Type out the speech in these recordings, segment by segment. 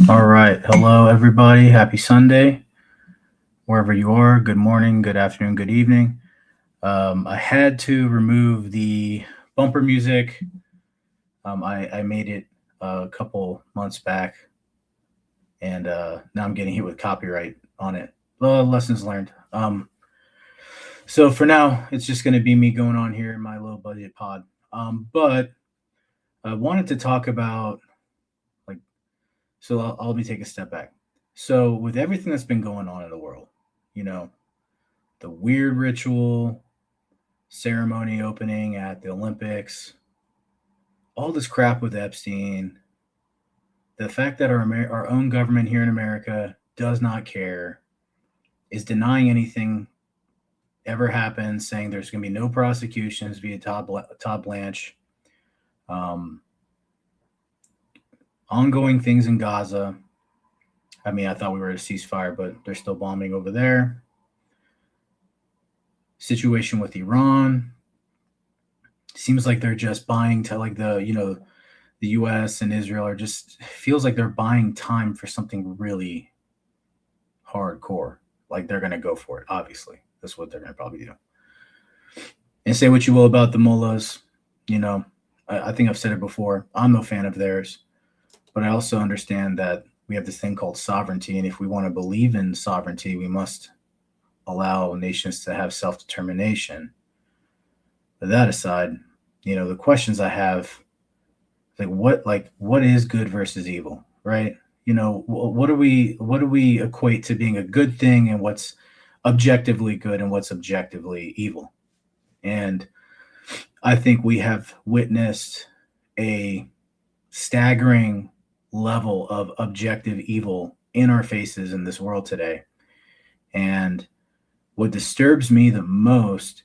All right. Hello, everybody. Happy Sunday, wherever you are. Good morning, good afternoon, good evening. I had to remove the bumper music. I made it a couple months back, and now I'm getting hit with copyright on it. Lessons learned. So for now, it's just going to be me going on here in my low budget pod. But I wanted to talk about, like, so let me take a step back. So with everything that's been going on in the world, you know, the weird ritual ceremony opening at the Olympics, all this crap with Epstein, the fact that our own government here in America does not care, is denying anything ever happened, saying there's going to be no prosecutions via Todd Blanche, um, ongoing things in Gaza. I mean, I thought we were at a ceasefire, but they're still bombing over there. Situation with Iran. Seems like they're just buying to like the US and Israel are just feels like they're buying time for something really hardcore. Like they're gonna go for it, obviously. That's what they're gonna probably do. And say what you will about the mullahs, you know, I think I've said it before. I'm no fan of theirs, but I also understand that we have this thing called sovereignty, and if we want to believe in sovereignty, we must allow nations to have self-determination. But that aside, the questions I have, what is good versus evil, right? What do we equate to being a good thing, and what's objectively good and what's objectively evil? And I think we have witnessed a staggering level of objective evil in our faces in this world today. And what disturbs me the most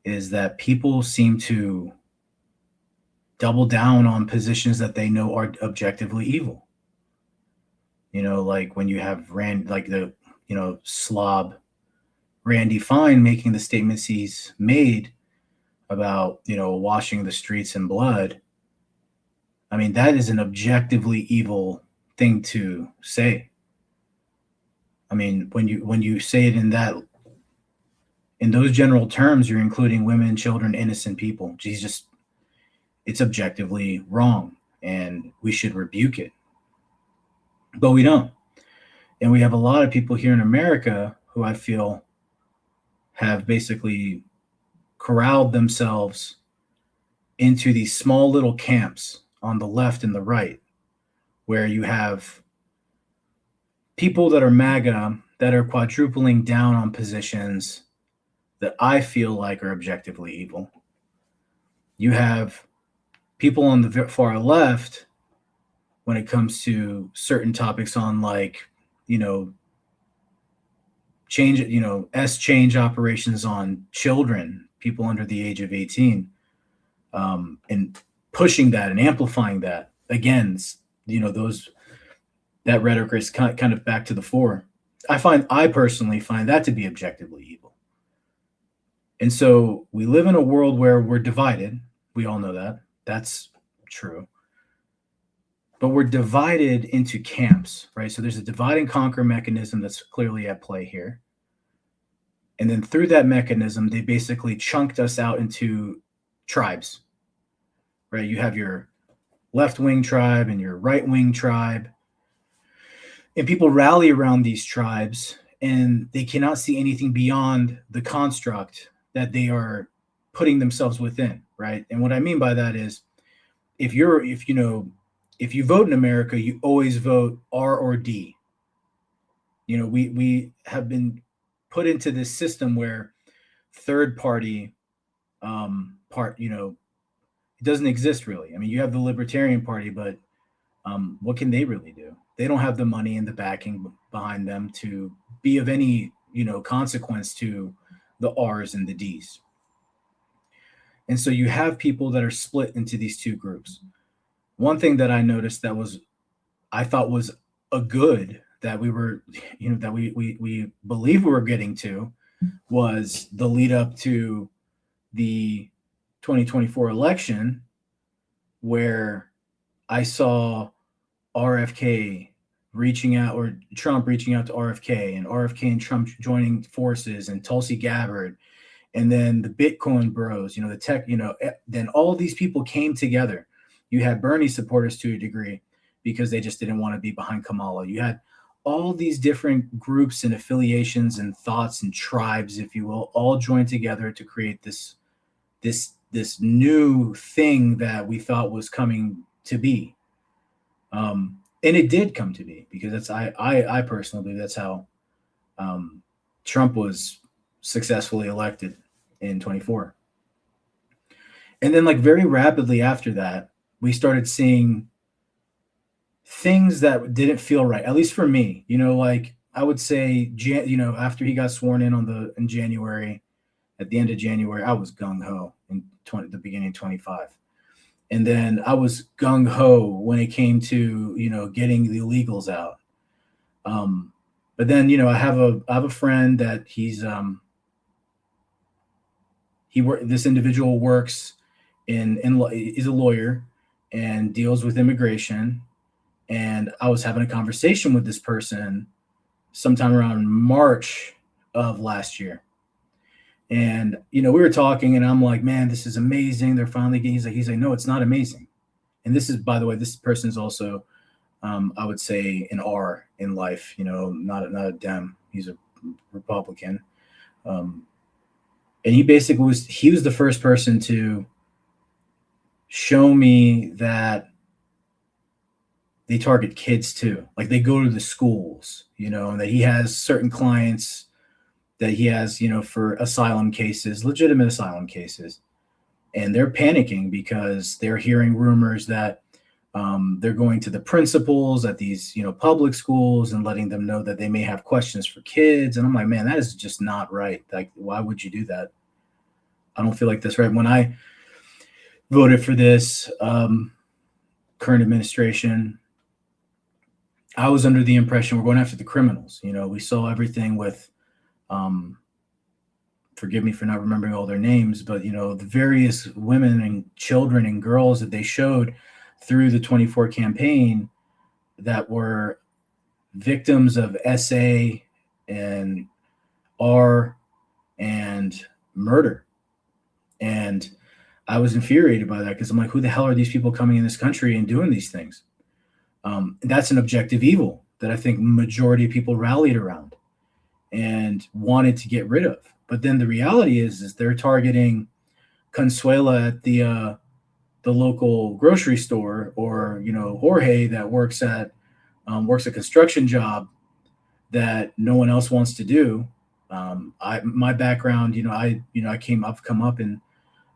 is that people seem to double down on positions that they know are objectively evil. Like when you have slob Randy Fine making the statements he's made about, washing the streets in blood. I mean, that is an objectively evil thing to say. I mean, when you say it in those general terms, you're including women, children, innocent people. Jesus, it's objectively wrong, and we should rebuke it. But we don't. And we have a lot of people here in America who I feel have basically corralled themselves into these small little camps on the left and the right, where you have people that are MAGA that are quadrupling down on positions that I feel like are objectively evil. You have people on the far left when it comes to certain topics on change operations on children, people under the age of 18, and pushing that and amplifying that again. That rhetoric is kind of back to the fore. I personally find that to be objectively evil. And so we live in a world where we're divided. We all know that. That's true. But we're divided into camps, right? So there's a divide and conquer mechanism that's clearly at play here. And then through that mechanism, they basically chunked us out into tribes, right? You have your left-wing tribe and your right-wing tribe. And people rally around these tribes, and they cannot see anything beyond the construct that they are putting themselves within, right? And what I mean by that is, if you vote in America, you always vote R or D. We have been put into this system where third party it doesn't exist really. I mean, you have the Libertarian Party, but what can they really do? They don't have the money and the backing behind them to be of any consequence to the R's and the D's. And so you have people that are split into these two groups. One thing that I noticed I thought was a good that we were, that we believe we were getting to, was the lead up to the 2024 election, where I saw RFK reaching out, or Trump reaching out to RFK, and RFK and Trump joining forces, and Tulsi Gabbard, and then the Bitcoin bros, the tech, then all these people came together. You had Bernie supporters to a degree because they just didn't want to be behind Kamala. You had all these different groups and affiliations and thoughts and tribes, if you will, all joined together to create this new thing that we thought was coming to be. And it did come to be, because I personally believe that's how Trump was successfully elected in 24. And then, like, very rapidly after that, we started seeing things that didn't feel right, at least for me. Like, I would say, after he got sworn in in January, at the end of January, I was gung ho in the beginning of 25. And then I was gung ho when it came to, getting the illegals out. But then, I have a friend that this individual works is a lawyer and deals with immigration. And I was having a conversation with this person sometime around March of last year. And, we were talking, and I'm like, man, this is amazing. They're finally getting, he's like, no, it's not amazing. And this is, by the way, this person is also, I would say, an R in life, not a Dem. He's a Republican. And he basically was the first person to show me that they target kids too. Like, they go to the schools, and that he has certain clients that he has, for asylum cases, legitimate asylum cases. And they're panicking because they're hearing rumors that they're going to the principals at these, public schools and letting them know that they may have questions for kids. And I'm like, man, that is just not right. Like, why would you do that? I don't feel like that's right. When I voted for this current administration, I was under the impression we're going after the criminals. We saw everything with, forgive me for not remembering all their names, but, the various women and children and girls that they showed through the 24 campaign that were victims of SA and R and murder. And I was infuriated by that, because I'm like, who the hell are these people coming in this country and doing these things? That's an objective evil that I think majority of people rallied around and wanted to get rid of. But then the reality is they're targeting Consuela at the local grocery store, or Jorge that works a construction job that no one else wants to do. My background, I've come up in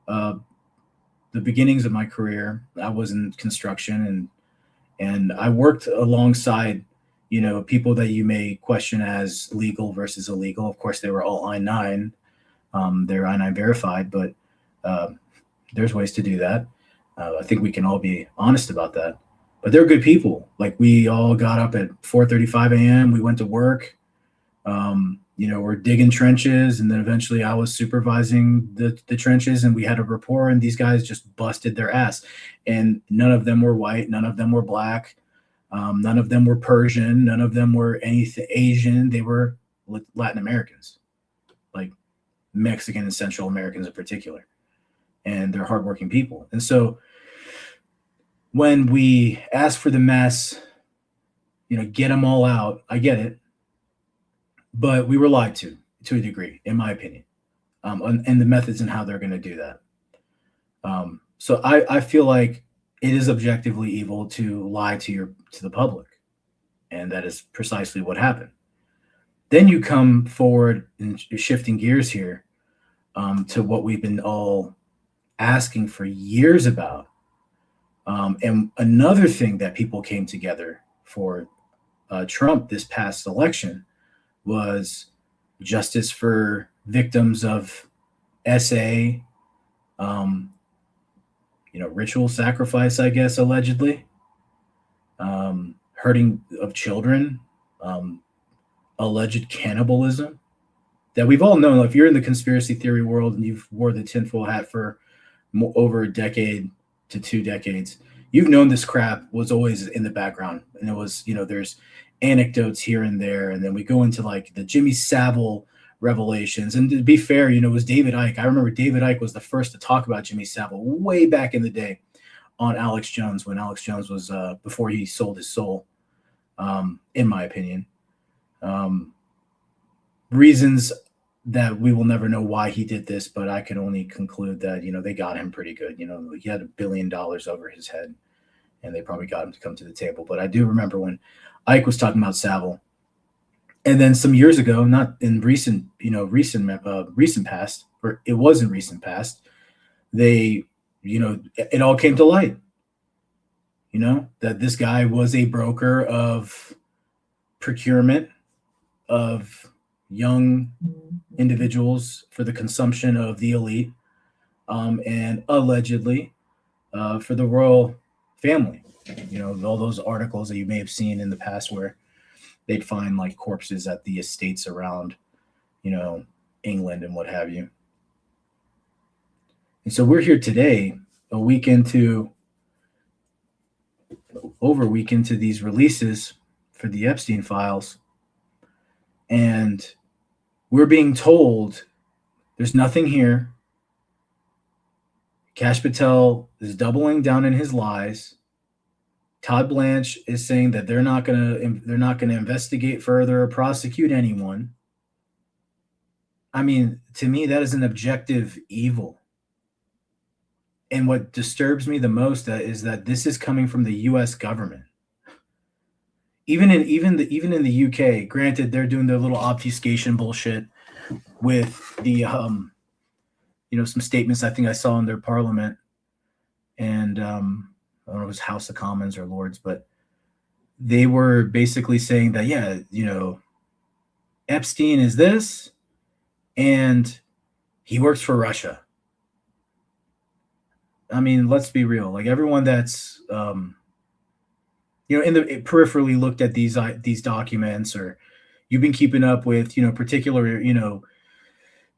the beginnings of my career. I was in construction, and I worked alongside people that you may question as legal versus illegal. Of course, they were all I-9. They're I-9 verified, but there's ways to do that. I think we can all be honest about that. But they're good people. Like, we all got up at 4:35 a.m. We went to work. We're digging trenches, and then eventually I was supervising the trenches, and we had a rapport, and these guys just busted their ass. And none of them were white. None of them were black. None of them were Persian. None of them were anything Asian. They were Latin Americans, like Mexican and Central Americans in particular. And they're hardworking people. And so when we ask for the mess, get them all out, I get it. But we were lied to a degree, in my opinion, and the methods and how they're going to do that. So I feel like it is objectively evil to lie to the public, and that is precisely what happened. Then you come forward and shifting gears here to what we've been all asking for years about, and another thing that people came together for Trump this past election was justice for victims of SA, ritual sacrifice, I guess, allegedly, hurting of children, alleged cannibalism that we've all known. If you're in the conspiracy theory world and you've wore the tinfoil hat for over a decade to 2 decades, you've known this crap was always in the background, and it was, there's anecdotes here and there, and then we go into like the Jimmy Savile revelations. And to be fair, it was David Icke. I remember David Icke was the first to talk about Jimmy Savile way back in the day on Alex Jones, when Alex Jones was before he sold his soul, in my opinion. Reasons that we will never know why he did this, but I can only conclude that, they got him pretty good. He had $1 billion over his head, and they probably got him to come to the table. But I do remember when Ike was talking about Savile. And then some years ago, not in recent past, or it was in recent past, they, it all came to light, that this guy was a broker of procurement of young individuals for the consumption of the elite, and allegedly for the royal family. All those articles that you may have seen in the past where they'd find like corpses at the estates around, England and what have you. And so we're here today, over a week into these releases for the Epstein files, and we're being told there's nothing here. Kash Patel is doubling down in his lies. Todd Blanche is saying that they're not going to investigate further or prosecute anyone. I mean, to me, that is an objective evil. And what disturbs me the most is that this is coming from the U.S. government. Even in the UK, granted, they're doing their little obfuscation bullshit with the some statements I think I saw in their parliament, and I don't know if it was House of Commons or Lords, but they were basically saying that Epstein is this, and he works for Russia. I mean, let's be real. Like, everyone that's peripherally looked at these documents, or you've been keeping up with particular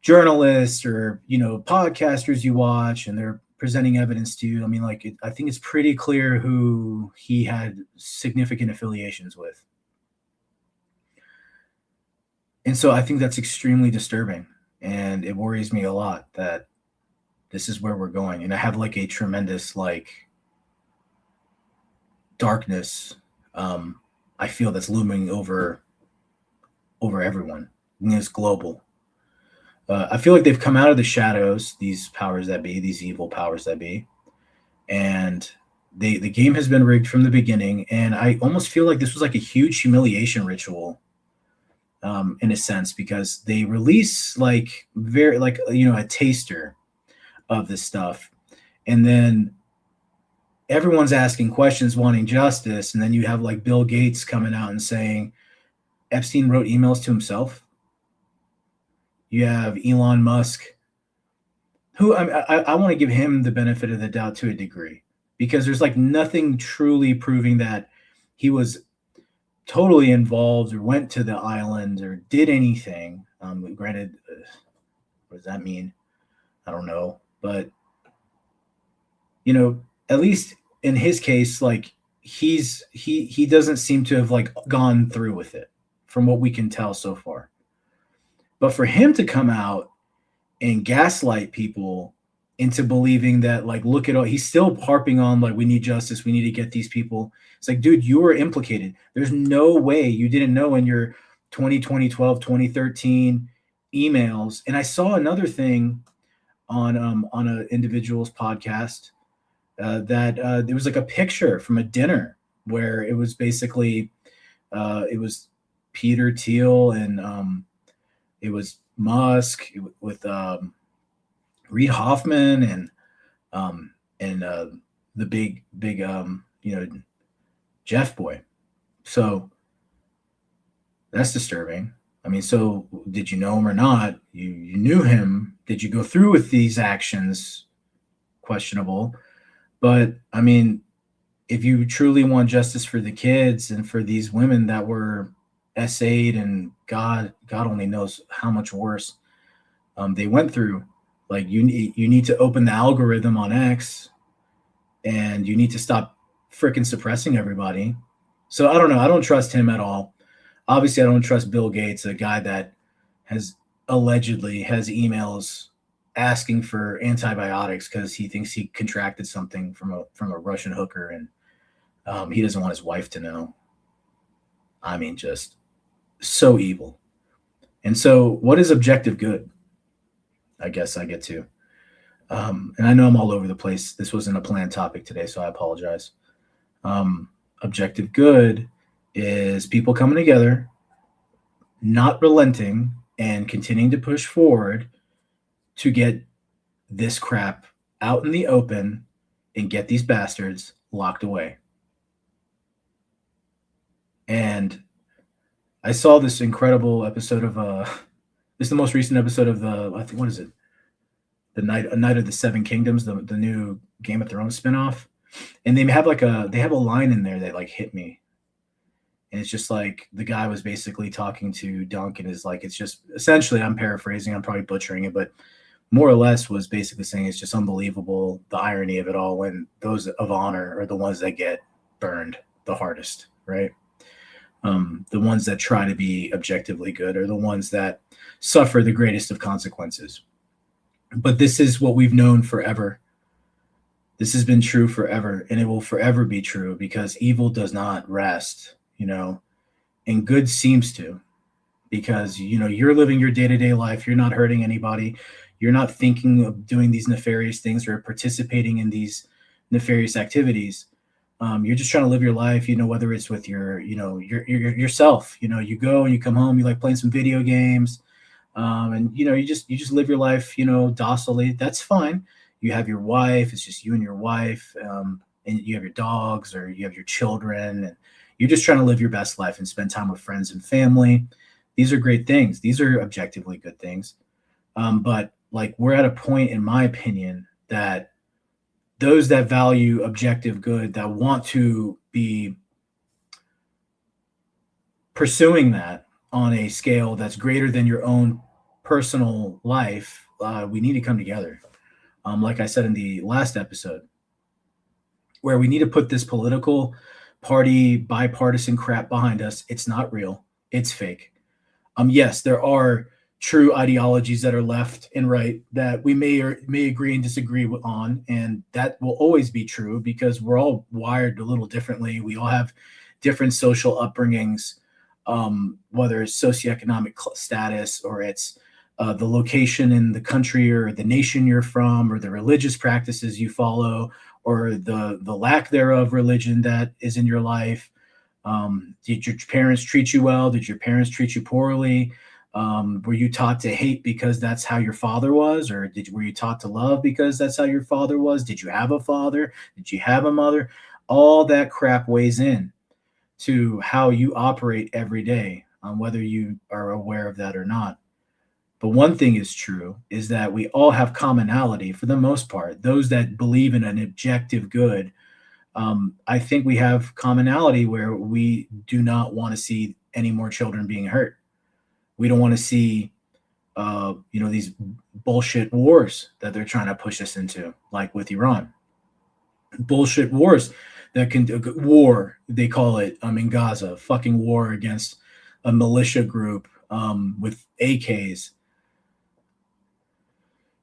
journalists or podcasters you watch, and they're presenting evidence to you. I mean, I think it's pretty clear who he had significant affiliations with. And so I think that's extremely disturbing, and it worries me a lot that this is where we're going. And I have like a tremendous darkness I feel that's looming over everyone. It's global. I feel like they've come out of the shadows, these powers that be, these evil powers that be, and the game has been rigged from the beginning. And I almost feel like this was like a huge humiliation ritual, in a sense, because they release a taster of this stuff, and then everyone's asking questions, wanting justice, and then you have like Bill Gates coming out and saying Epstein wrote emails to himself. You have Elon Musk, who I want to give him the benefit of the doubt to a degree, because there's like nothing truly proving that he was totally involved or went to the island or did anything. Granted, what does that mean? I don't know. But, at least in his case, like he doesn't seem to have like gone through with it from what we can tell so far. But for him to come out and gaslight people into believing that, like, look at all, he's still harping on, like, we need justice, we need to get these people. It's like, dude, you were implicated. There's no way you didn't know in your 2012, 2013 emails. And I saw another thing on an individual's podcast that there was like a picture from a dinner where it was basically it was Peter Thiel and it was Musk with Reid Hoffman and the big Jeff boy. So that's disturbing. I mean, so did you know him or not? You knew him. Did you go through with these actions? Questionable. But I mean, if you truly want justice for the kids and for these women that were SA'd and God only knows how much worse they went through, like you need to open the algorithm on X, and you need to stop freaking suppressing everybody. So I don't know. I don't trust him at all. Obviously, I don't trust Bill Gates, a guy that has allegedly has emails asking for antibiotics because he thinks he contracted something from a Russian hooker, and he doesn't want his wife to know. I mean, just so evil. And so, what is objective good? I guess I get to. And I know I'm all over the place. This wasn't a planned topic today, so I apologize. Objective good is people coming together, not relenting, and continuing to push forward to get this crap out in the open and get these bastards locked away. And I saw this incredible episode of this is the most recent episode of the, I think, what is it? A Night of the Seven Kingdoms, the new Game of Thrones spinoff. And they have a line in there that like hit me. And it's just like the guy was basically talking to Duncan, is like, it's just essentially, I'm paraphrasing, I'm probably butchering it, but more or less was basically saying it's just unbelievable, the irony of it all, when those of honor are the ones that get burned the hardest, right? The ones that try to be objectively good are the ones that suffer the greatest of consequences. But this is what we've known forever. This has been true forever, and it will forever be true, because evil does not rest, and good seems to, because, you're living your day-to-day life. You're not hurting anybody. You're not thinking of doing these nefarious things or participating in these nefarious activities. You're just trying to live your life, whether it's with yourself. You go and you come home, you like playing some video games, and you just live your life, docilely. That's fine. You have your wife. It's just you and your wife, and you have your dogs, or you have your children, and you're just trying to live your best life and spend time with friends and family. These are great things. These are objectively good things. But like, we're at a point, in my opinion, that those that value objective good, that want to be pursuing that on a scale that's greater than your own personal life, we need to come together. Like I said in the last episode, where we need to put this political party bipartisan crap behind us. It's not real. It's fake. Yes, there are true ideologies that are left and right that we may agree and disagree on, and that will always be true, because we're all wired a little differently. We all have different social upbringings, whether it's socioeconomic status, or it's the location in the country or the nation you're from, or the religious practices you follow, or the lack thereof religion that is in your life. Did your parents treat you well? Did your parents treat you poorly? Were you taught to hate because that's how your father was? Or were you taught to love because that's how your father was? Did you have a father? Did you have a mother? All that crap weighs in to how you operate every day, whether you are aware of that or not. But one thing is true, is that we all have commonality for the most part. Those that believe in an objective good, I think we have commonality where we do not want to see any more children being hurt. We don't want to see, these bullshit wars that they're trying to push us into, like with Iran. Bullshit wars that war, they call it, in Gaza, fucking war against a militia group with AKs.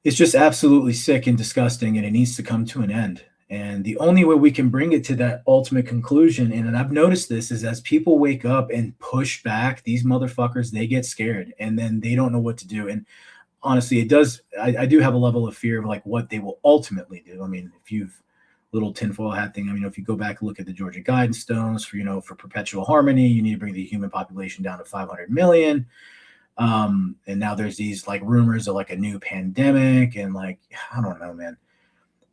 It's just absolutely sick and disgusting, and it needs to come to an end. And the only way we can bring it to that ultimate conclusion, and I've noticed this, is as people wake up and push back, these motherfuckers, they get scared, and then they don't know what to do. And honestly, it does. I do have a level of fear of like what they will ultimately do. I mean, if you've little tinfoil hat thing, if you go back and look at the Georgia Guidance Stones for perpetual harmony, you need to bring the human population down to 500 million. And now there's these like rumors of like a new pandemic, and like, I don't know, man.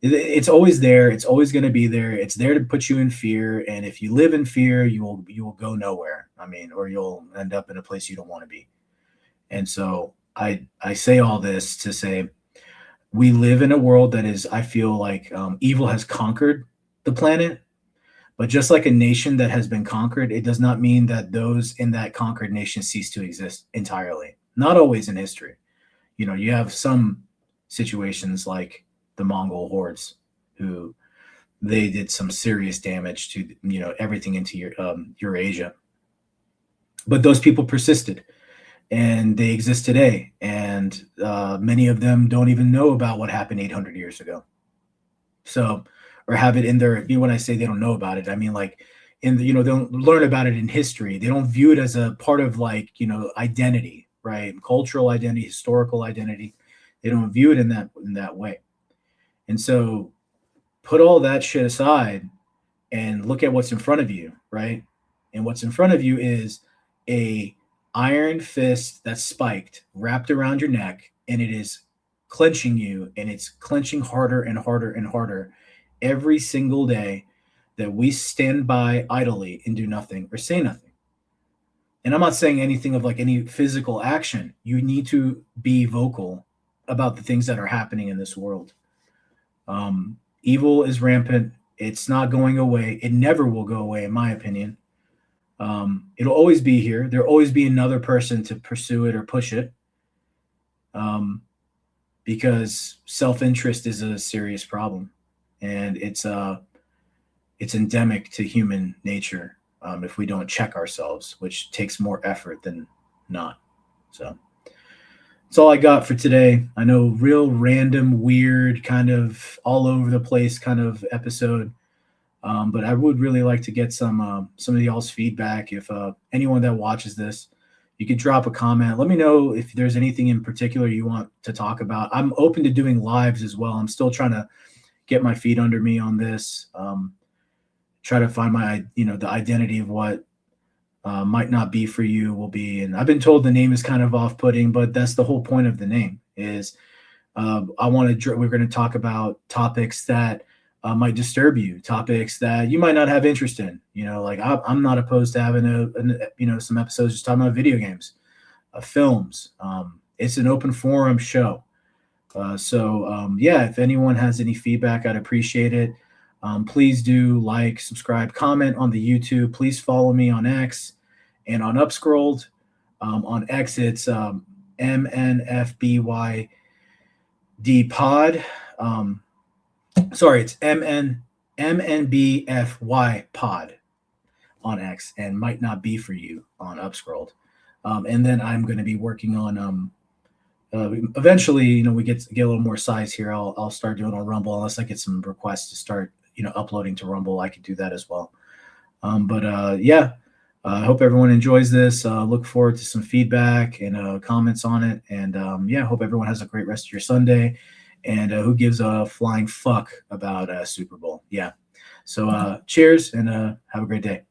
It's always there. It's always going to be there. It's there to put you in fear. And if you live in fear, you will go nowhere. Or you'll end up in a place you don't want to be. And so I say all this to say, we live in a world that is, I feel like, evil has conquered the planet. But just like a nation that has been conquered, it does not mean that those in that conquered nation cease to exist entirely. Not always in history. You have some situations like the Mongol hordes who they did some serious damage to, everything into Eurasia. But those people persisted, and they exist today. And many of them don't even know about what happened 800 years ago. So, or have it in their, when I say they don't know about it, I mean like in the, they don't learn about it in history. They don't view it as a part of like, identity, right? Cultural identity, historical identity. They don't view it in that way. And so put all that shit aside and look at what's in front of you, right? And what's in front of you is a iron fist that's spiked, wrapped around your neck, and it is clenching you, and it's clenching harder and harder and harder every single day that we stand by idly and do nothing or say nothing. And I'm not saying anything of like any physical action. You need to be vocal about the things that are happening in this world. Evil is rampant. It's not going away. It never will go away, in my opinion. It'll always be here. There'll always be another person to pursue it or push it. Because self-interest is a serious problem, and it's endemic to human nature. If we don't check ourselves, which takes more effort than not. So that's all I got for today. I know, real random, weird, kind of all over the place kind of episode. But I would really like to get some of y'all's feedback. If anyone that watches this, you could drop a comment. Let me know if there's anything in particular you want to talk about. I'm open to doing lives as well. I'm still trying to get my feet under me on this. Try to find my, the identity of what might not be for you will be. And I've been told the name is kind of off-putting, but that's the whole point of the name is we're going to talk about topics that might disturb you, topics that you might not have interest in. Like I'm not opposed to having some episodes just talking about video games, films. It's an open forum show. If anyone has any feedback, I'd appreciate it. Please do like, subscribe, comment on the YouTube. Please follow me on X and on Upscrolled. On X, it's MNFBYD pod. It's MNBFY pod on X, and might not be for you on Upscrolled. And then I'm going to be working on eventually, we get a little more size here. I'll start doing on Rumble, unless I get some requests to start, uploading to Rumble. I could do that as well. I hope everyone enjoys this. Look forward to some feedback and comments on it. And hope everyone has a great rest of your Sunday. And who gives a flying fuck about Super Bowl? Yeah. So cheers, and have a great day.